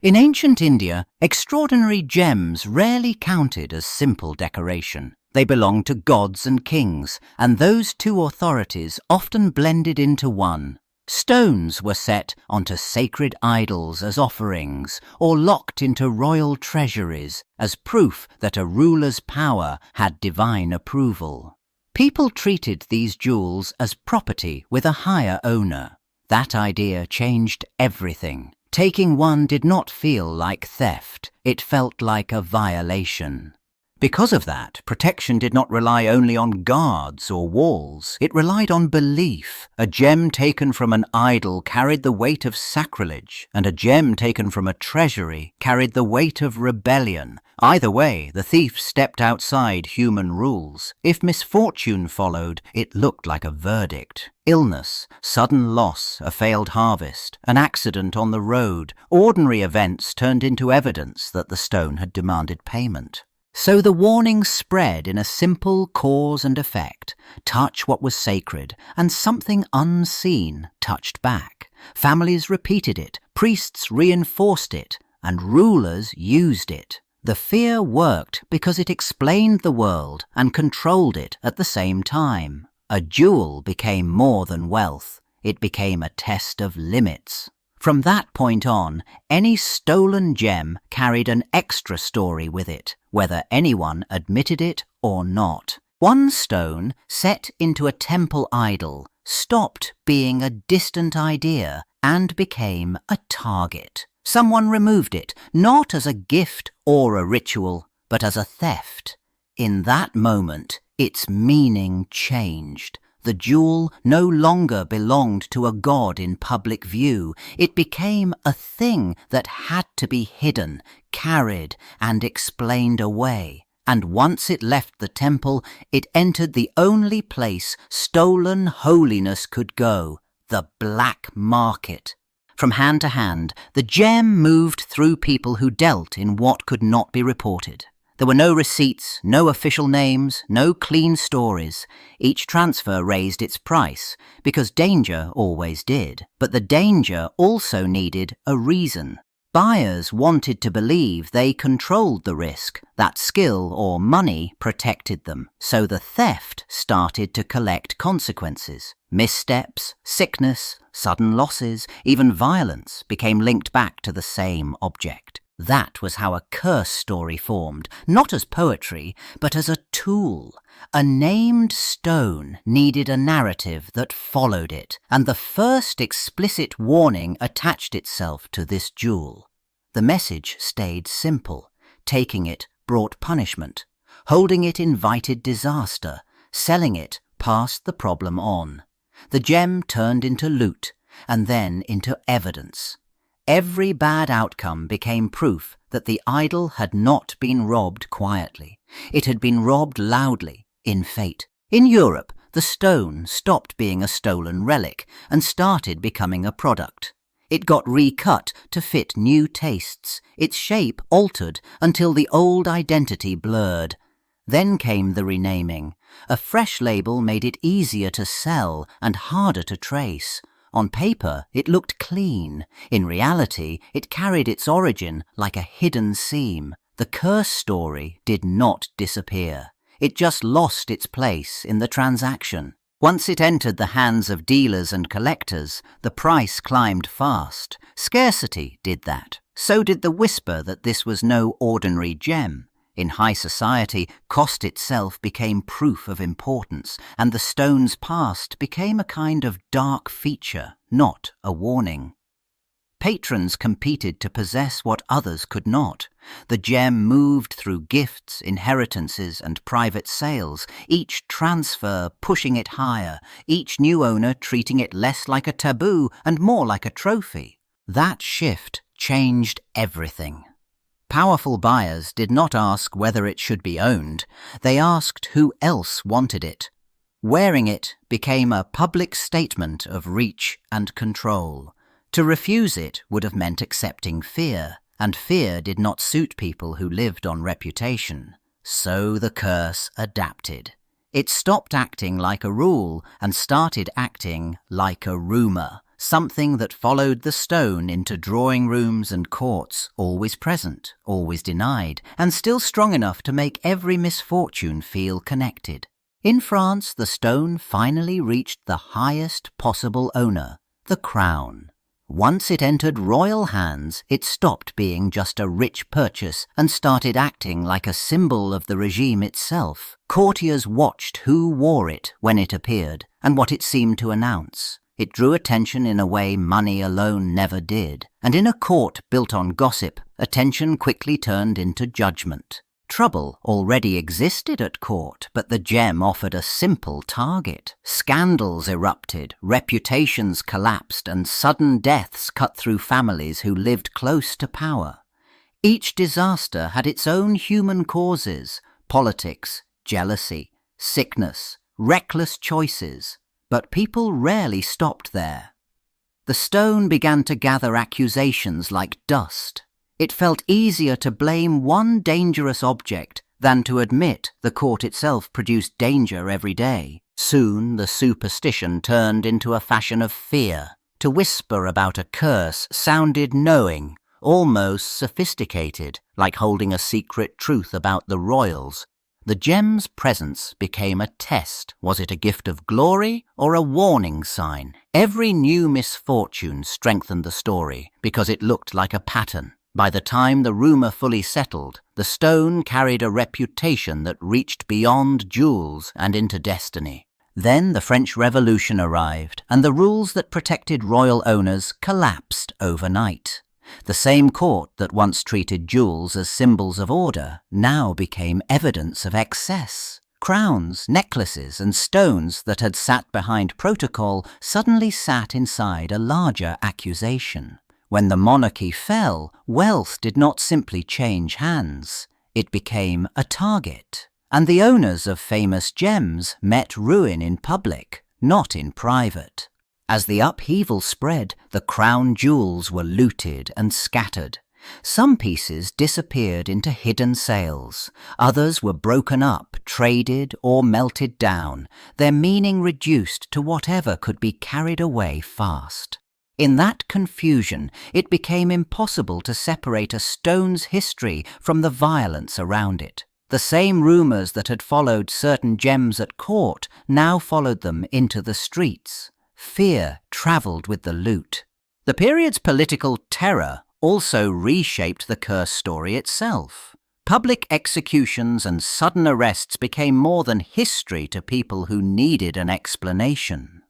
In ancient India, extraordinary gems rarely counted as simple decoration. They belonged to gods and kings, and those two authorities often blended into one. Stones were set onto sacred idols as offerings, or locked into royal treasuries as proof that a ruler's power had divine approval. People treated these jewels as property with a higher owner. That idea changed everything. Taking one did not feel like theft, it felt like a violation. Because of that, protection did not rely only on guards or walls, it relied on belief. A gem taken from an idol carried the weight of sacrilege, and a gem taken from a treasury carried the weight of rebellion. Either way, the thief stepped outside human rules. If misfortune followed, it looked like a verdict. Illness, sudden loss, a failed harvest, an accident on the road, ordinary events turned into evidence that the stone had demanded payment. So the warning spread in a simple cause and effect. Touch what was sacred, and something unseen touched back. Families repeated it, priests reinforced it, and rulers used it. The fear worked because it explained the world and controlled it at the same time. A jewel became more than wealth. It became a test of limits. From that point on, any stolen gem carried an extra story with it, whether anyone admitted it or not. One stone, set into a temple idol, stopped being a distant idea and became a target. Someone removed it, not as a gift or a ritual, but as a theft. In that moment, its meaning changed. The jewel no longer belonged to a god in public view. It became a thing that had to be hidden, carried, and explained away. And once it left the temple, it entered the only place stolen holiness could go, the black market. From hand to hand, the gem moved through people who dealt in what could not be reported. There were no receipts, no official names, no clean stories. Each transfer raised its price, because danger always did. But the danger also needed a reason. Buyers wanted to believe they controlled the risk, that skill or money protected them. So the theft started to collect consequences. Missteps, sickness, sudden losses, even violence became linked back to the same object. That was how a curse story formed, not as poetry, but as a tool. A named stone needed a narrative that followed it, and the first explicit warning attached itself to this jewel. The message stayed simple. Taking it brought punishment. Holding it invited disaster. Selling it passed the problem on. The gem turned into loot, and then into evidence. Every bad outcome became proof that the idol had not been robbed quietly. It had been robbed loudly, in fate. In Europe, the stone stopped being a stolen relic and started becoming a product. It got recut to fit new tastes. Its shape altered until the old identity blurred. Then came the renaming. A fresh label made it easier to sell and harder to trace. On paper, it looked clean. In reality, it carried its origin like a hidden seam. The curse story did not disappear. It just lost its place in the transaction. Once it entered the hands of dealers and collectors, the price climbed fast. Scarcity did that. So did the whisper that this was no ordinary gem. In high society, cost itself became proof of importance, and the stone's past became a kind of dark feature, not a warning. Patrons competed to possess what others could not. The gem moved through gifts, inheritances, and private sales, each transfer pushing it higher, each new owner treating it less like a taboo and more like a trophy. That shift changed everything. Powerful buyers did not ask whether it should be owned. They asked who else wanted it. Wearing it became a public statement of reach and control. To refuse it would have meant accepting fear, and fear did not suit people who lived on reputation. So the curse adapted. It stopped acting like a rule and started acting like a rumor. something that followed the stone into drawing rooms and courts, always present, always denied, and still strong enough to make every misfortune feel connected. In France, the stone finally reached the highest possible owner, the crown. Once it entered royal hands, it stopped being just a rich purchase and started acting like a symbol of the regime itself. Courtiers watched who wore it when it appeared and what it seemed to announce. It drew attention in a way money alone never did, and in a court built on gossip, attention quickly turned into judgment. Trouble already existed at court, but the gem offered a simple target. Scandals erupted, reputations collapsed, and sudden deaths cut through families who lived close to power. Each disaster had its own human causes: politics, jealousy, sickness, reckless choices. But people rarely stopped there. The stone began to gather accusations like dust. It felt easier to blame one dangerous object than to admit the court itself produced danger every day. Soon the superstition turned into a fashion of fear. To whisper about a curse sounded knowing, almost sophisticated, like holding a secret truth about the royals. The gem's presence became a test. Was it a gift of glory or a warning sign? Every new misfortune strengthened the story because it looked like a pattern. By the time the rumor fully settled, the stone carried a reputation that reached beyond jewels and into destiny. Then the French Revolution arrived, and the rules that protected royal owners collapsed overnight. The same court that once treated jewels as symbols of order now became evidence of excess. Crowns, necklaces, and stones that had sat behind protocol suddenly sat inside a larger accusation. When the monarchy fell, wealth did not simply change hands. It became a target. And the owners of famous gems met ruin in public, not in private. As the upheaval spread, the crown jewels were looted and scattered. Some pieces disappeared into hidden sales. Others were broken up, traded, or melted down, their meaning reduced to whatever could be carried away fast. In that confusion, it became impossible to separate a stone's history from the violence around it. The same rumors that had followed certain gems at court now followed them into the streets. Fear traveled with the loot. The period's political terror also reshaped the curse story itself. Public executions and sudden arrests became more than history to people who needed an explanation.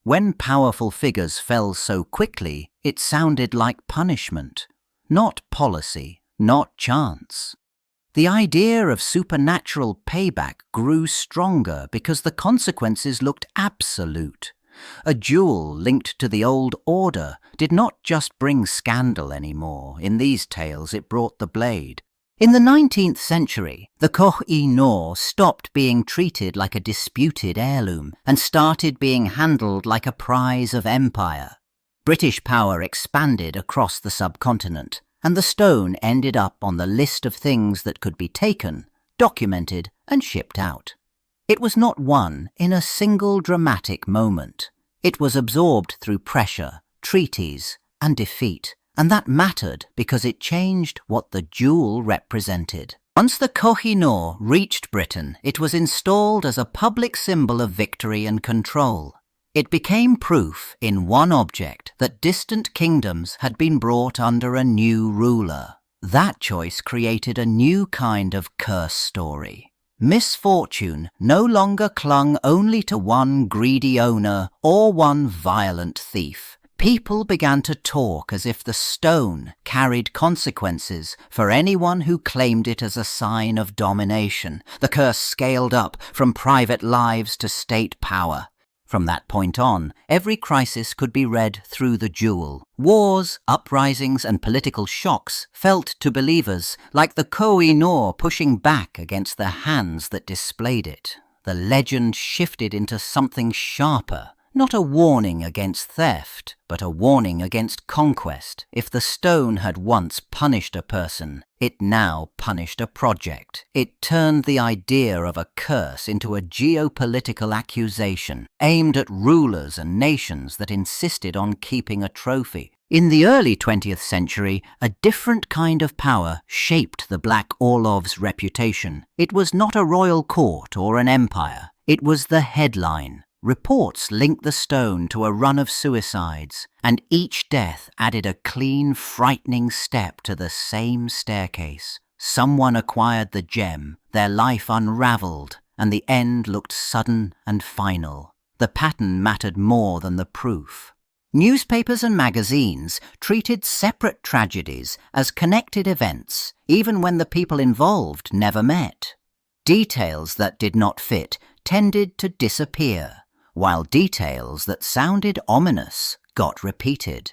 When powerful figures fell so quickly, it sounded like punishment, not policy, not chance. The idea of supernatural payback grew stronger because the consequences looked absolute. A jewel linked to the old order did not just bring scandal anymore. In these tales, it brought the blade. In the 19th century, the Koh-i-Noor stopped being treated like a disputed heirloom and started being handled like a prize of empire. British power expanded across the subcontinent, and the stone ended up on the list of things that could be taken, documented, and shipped out. It was not won in a single dramatic moment. It was absorbed through pressure, treaties, and defeat. And that mattered because it changed what the jewel represented. Once the Koh-i-Noor reached Britain, it was installed as a public symbol of victory and control. It became proof in one object that distant kingdoms had been brought under a new ruler. That choice created a new kind of curse story. Misfortune no longer clung only to one greedy owner or one violent thief. People began to talk as if the stone carried consequences for anyone who claimed it as a sign of domination. The curse scaled up from private lives to state power. From that point on, every crisis could be read through the jewel. Wars, uprisings, and political shocks felt to believers like the Koh-i-Noor pushing back against the hands that displayed it. The legend shifted into something sharper, Not a warning against theft, but a warning against conquest. If the stone had once punished a person, it now punished a project. It turned the idea of a curse into a geopolitical accusation aimed at rulers and nations that insisted on keeping a trophy. In the early 20th century, a different kind of power shaped the Black Orlov's reputation. It was not a royal court or an empire. It was the headline. Reports linked the stone to a run of suicides, and each death added a clean, frightening step to the same staircase. Someone acquired the gem, their life unravelled, and the end looked sudden and final. The pattern mattered more than the proof. Newspapers and magazines treated separate tragedies as connected events, even when the people involved never met. Details that did not fit tended to disappear, while details that sounded ominous got repeated.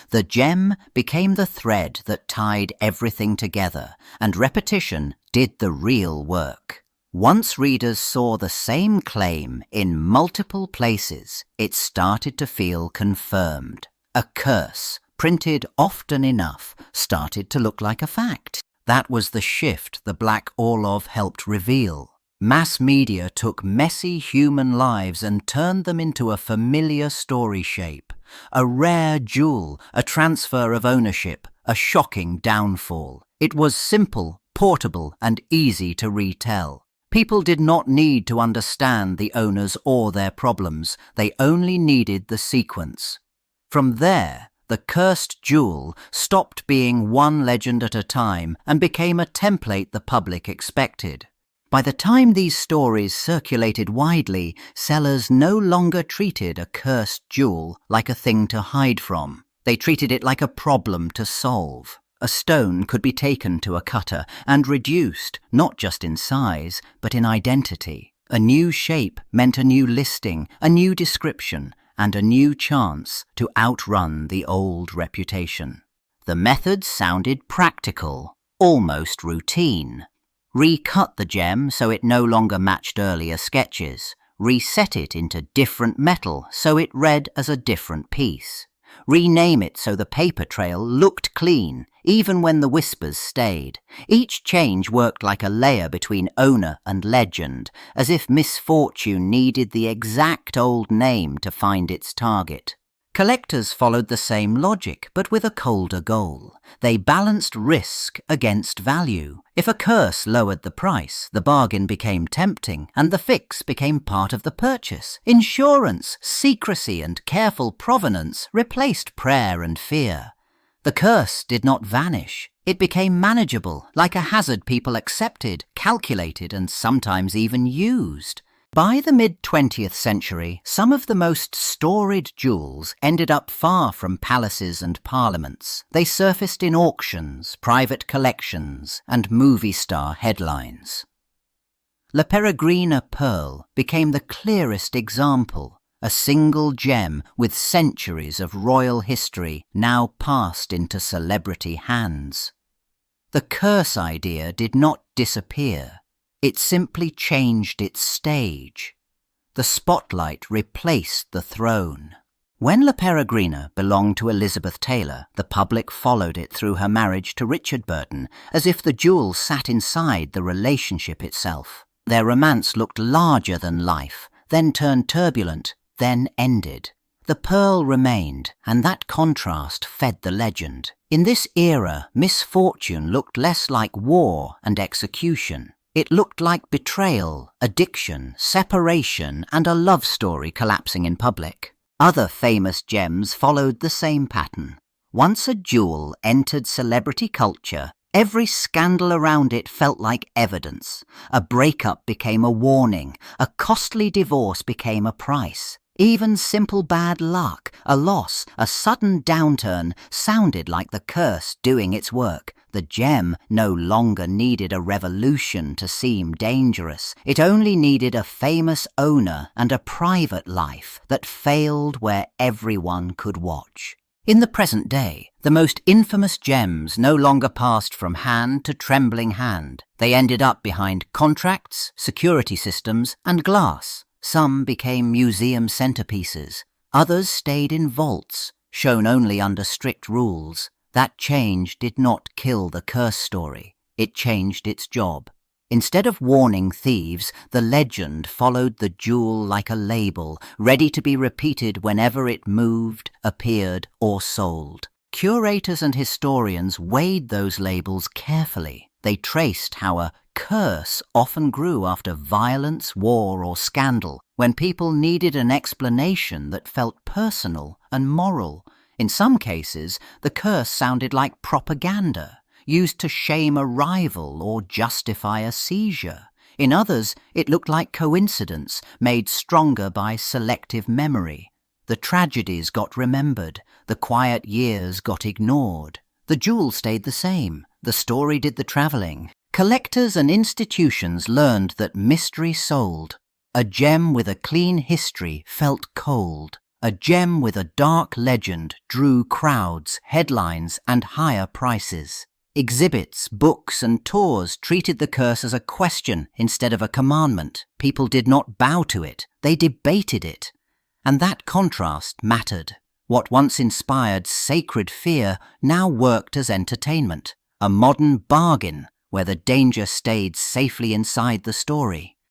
The gem became the thread that tied everything together, and repetition did the real work. Once readers saw the same claim in multiple places, it started to feel confirmed. A curse, printed often enough, started to look like a fact. That was the shift the Black Orlov helped reveal. Mass media took messy human lives and turned them into a familiar story shape. A rare jewel, a transfer of ownership, a shocking downfall. It was simple, portable, and easy to retell. People did not need to understand the owners or their problems. They only needed the sequence. From there, the cursed jewel stopped being one legend at a time and became a template the public expected. By the time these stories circulated widely, sellers no longer treated a cursed jewel like a thing to hide from. They treated it like a problem to solve. A stone could be taken to a cutter and reduced, not just in size, but in identity. A new shape meant a new listing, a new description, and a new chance to outrun the old reputation. The methods sounded practical, almost routine. Recut the gem so it no longer matched earlier sketches. Reset it into different metal so it read as a different piece. Rename it so the paper trail looked clean, even when the whispers stayed. Each change worked like a layer between owner and legend, as if misfortune needed the exact old name to find its target. Collectors followed the same logic, but with a colder goal. They balanced risk against value. If a curse lowered the price, the bargain became tempting, and the fix became part of the purchase. Insurance, secrecy, and careful provenance replaced prayer and fear. The curse did not vanish. It became manageable, like a hazard people accepted, calculated, and sometimes even used. By the mid-20th century, some of the most storied jewels ended up far from palaces and parliaments. They surfaced in auctions, private collections, and movie star headlines. La Peregrina Pearl became the clearest example, a single gem with centuries of royal history now passed into celebrity hands. The curse idea did not disappear. It simply changed its stage. The spotlight replaced the throne. When La Peregrina belonged to Elizabeth Taylor, the public followed it through her marriage to Richard Burton, as if the jewel sat inside the relationship itself. Their romance looked larger than life, then turned turbulent, then ended. The pearl remained, and that contrast fed the legend. In this era, misfortune looked less like war and execution. It looked like betrayal, addiction, separation, and a love story collapsing in public. Other famous gems followed the same pattern. Once a jewel entered celebrity culture, every scandal around it felt like evidence. A breakup became a warning. A costly divorce became a price. Even simple bad luck, a loss, a sudden downturn sounded like the curse doing its work. The gem no longer needed a revolution to seem dangerous. It only needed a famous owner and a private life that failed where everyone could watch. In the present day, the most infamous gems no longer passed from hand to trembling hand. They ended up behind contracts, security systems, and glass. Some became museum centerpieces. Others stayed in vaults, shown only under strict rules. That change did not kill the curse story. It changed its job. Instead of warning thieves, the legend followed the jewel like a label, ready to be repeated whenever it moved, appeared, or sold. Curators and historians weighed those labels carefully. They traced how a curse often grew after violence, war, or scandal, when people needed an explanation that felt personal and moral. In some cases, the curse sounded like propaganda, used to shame a rival or justify a seizure. In others, it looked like coincidence, made stronger by selective memory. The tragedies got remembered, the quiet years got ignored. The jewel stayed the same, the story did the travelling. Collectors and institutions learned that mystery sold. A gem with a clean history felt cold. A gem with a dark legend drew crowds, headlines, and higher prices. Exhibits, books, and tours treated the curse as a question instead of a commandment. People did not bow to it, they debated it. And that contrast mattered. What once inspired sacred fear now worked as entertainment, a modern bargain where the danger stayed safely inside the story.